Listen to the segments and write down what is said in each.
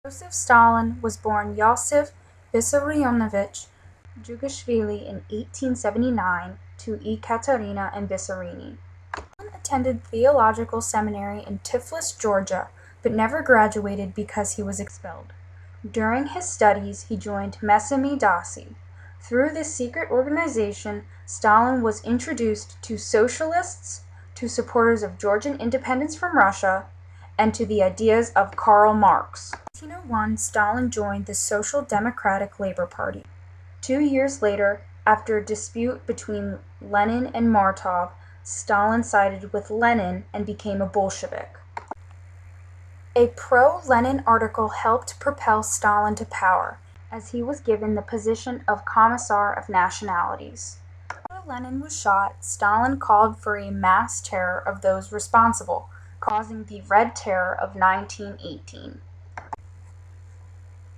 Josef Stalin was born Josef Vissarionovich Jugashvili in 1879 to Ekaterina and Vissarini. Stalin attended theological seminary in Tiflis, Georgia, but never graduated because he was expelled. During his studies, he joined Mesami Dasi. Through this secret organization, Stalin was introduced to socialists, to supporters of Georgian independence from Russia, and to the ideas of Karl Marx. In 1901, Stalin joined the Social Democratic Labor Party. 2 years later, after a dispute between Lenin and Martov, Stalin sided with Lenin and became a Bolshevik. A pro-Lenin article helped propel Stalin to power, as he was given the position of Commissar of Nationalities. After Lenin was shot, Stalin called for a mass terror of those responsible, causing the Red Terror of 1918.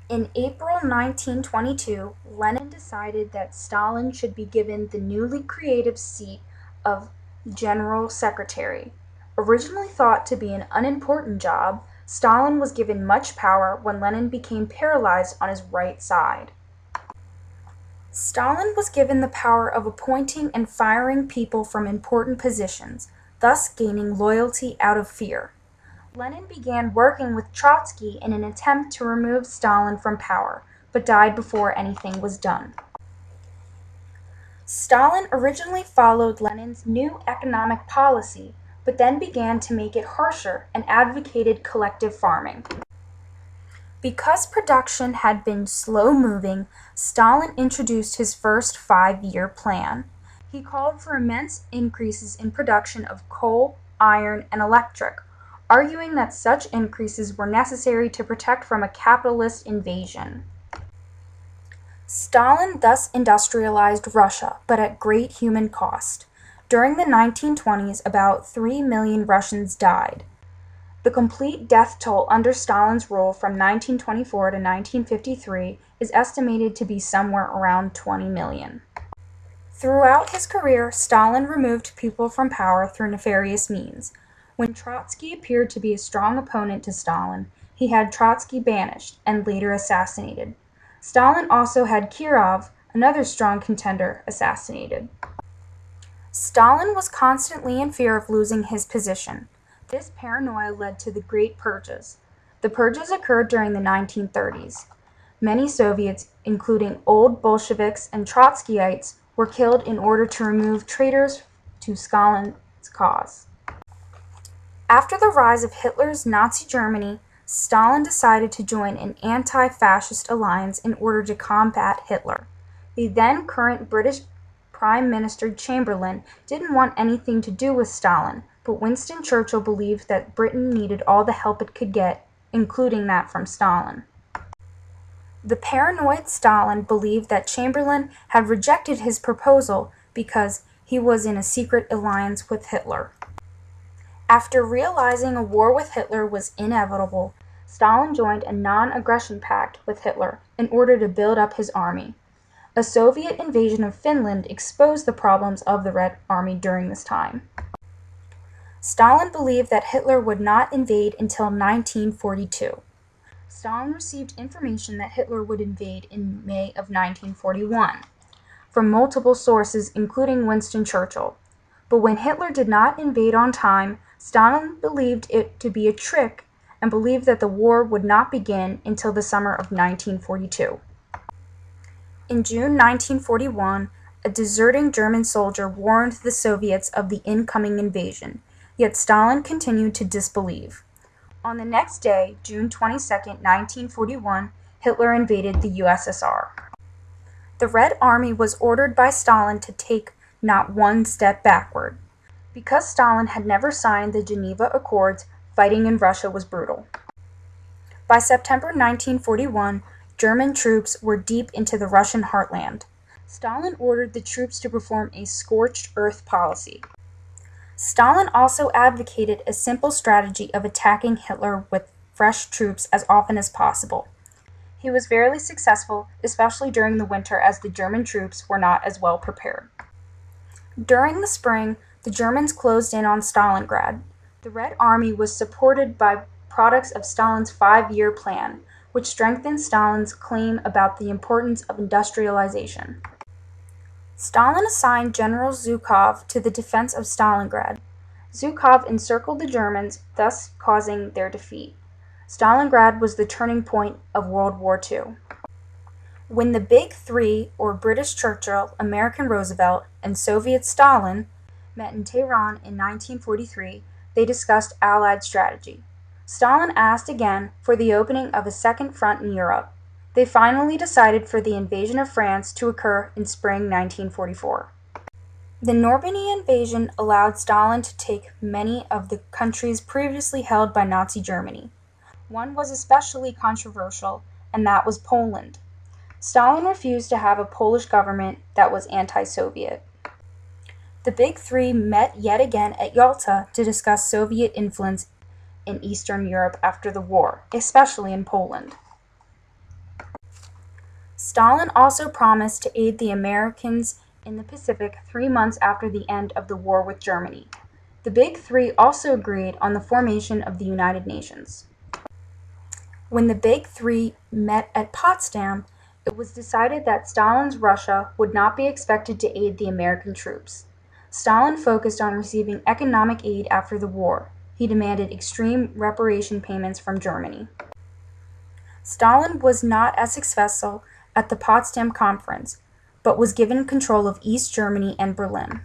In April 1922, Lenin decided that Stalin should be given the newly created seat of General Secretary. Originally thought to be an unimportant job, Stalin was given much power when Lenin became paralyzed on his right side. Stalin was given the power of appointing and firing people from important positions, thus gaining loyalty out of fear. Lenin began working with Trotsky in an attempt to remove Stalin from power, but died before anything was done. Stalin originally followed Lenin's new economic policy, but then began to make it harsher and advocated collective farming. Because production had been slow-moving, Stalin introduced his first 5-year plan. He called for immense increases in production of coal, iron, and electric, arguing that such increases were necessary to protect from a capitalist invasion. Stalin thus industrialized Russia, but at great human cost. During the 1920s, about 3 million Russians died. The complete death toll under Stalin's rule from 1924 to 1953 is estimated to be somewhere around 20 million. Throughout his career, Stalin removed people from power through nefarious means. When Trotsky appeared to be a strong opponent to Stalin, he had Trotsky banished and later assassinated. Stalin also had Kirov, another strong contender, assassinated. Stalin was constantly in fear of losing his position. This paranoia led to the Great Purges. The purges occurred during the 1930s. Many Soviets, including old Bolsheviks and Trotskyites, were killed in order to remove traitors to Stalin's cause. After the rise of Hitler's Nazi Germany, Stalin decided to join an anti-fascist alliance in order to combat Hitler. The then current British Prime Minister Chamberlain didn't want anything to do with Stalin, but Winston Churchill believed that Britain needed all the help it could get, including that from Stalin. The paranoid Stalin believed that Chamberlain had rejected his proposal because he was in a secret alliance with Hitler. After realizing a war with Hitler was inevitable, Stalin joined a non-aggression pact with Hitler in order to build up his army. A Soviet invasion of Finland exposed the problems of the Red Army during this time. Stalin believed that Hitler would not invade until 1942. Stalin received information that Hitler would invade in May of 1941 from multiple sources, including Winston Churchill. But when Hitler did not invade on time, Stalin believed it to be a trick and believed that the war would not begin until the summer of 1942. In June 1941, a deserting German soldier warned the Soviets of the incoming invasion, yet Stalin continued to disbelieve. On the next day, June 22, 1941, Hitler invaded the USSR. The Red Army was ordered by Stalin to take not one step backward. Because Stalin had never signed the Geneva Accords, fighting in Russia was brutal. By September 1941, German troops were deep into the Russian heartland. Stalin ordered the troops to perform a scorched earth policy. Stalin also advocated a simple strategy of attacking Hitler with fresh troops as often as possible. He was very successful, especially during the winter, as the German troops were not as well prepared. During the spring, the Germans closed in on Stalingrad. The Red Army was supported by products of Stalin's 5-year plan, which strengthened Stalin's claim about the importance of industrialization. Stalin assigned General Zhukov to the defense of Stalingrad. Zhukov encircled the Germans, thus causing their defeat. Stalingrad was the turning point of World War II. When the Big Three, or British Churchill, American Roosevelt, and Soviet Stalin, met in Tehran in 1943, they discussed Allied strategy. Stalin asked again for the opening of a second front in Europe. They finally decided for the invasion of France to occur in spring 1944. The Normandy invasion allowed Stalin to take many of the countries previously held by Nazi Germany. One was especially controversial, and that was Poland. Stalin refused to have a Polish government that was anti-Soviet. The Big Three met yet again at Yalta to discuss Soviet influence in Eastern Europe after the war, especially in Poland. Stalin also promised to aid the Americans in the Pacific 3 months after the end of the war with Germany. The Big Three also agreed on the formation of the United Nations. When the Big Three met at Potsdam, it was decided that Stalin's Russia would not be expected to aid the American troops. Stalin focused on receiving economic aid after the war. He demanded extreme reparation payments from Germany. Stalin was not as successful at the Potsdam Conference, but was given control of East Germany and Berlin.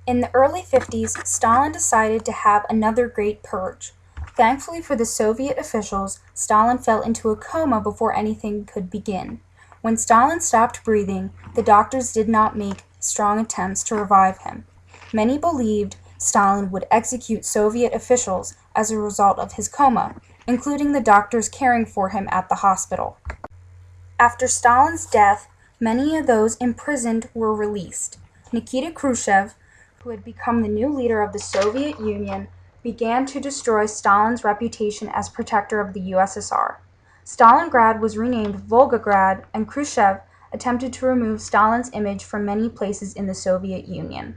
In the early 50s, Stalin decided to have another great purge. Thankfully for the Soviet officials, Stalin fell into a coma before anything could begin. When Stalin stopped breathing, the doctors did not make strong attempts to revive him. Many believed Stalin would execute Soviet officials as a result of his coma, including the doctors caring for him at the hospital. After Stalin's death, many of those imprisoned were released. Nikita Khrushchev, who had become the new leader of the Soviet Union, began to destroy Stalin's reputation as protector of the USSR. Stalingrad was renamed Volgograd, and Khrushchev attempted to remove Stalin's image from many places in the Soviet Union.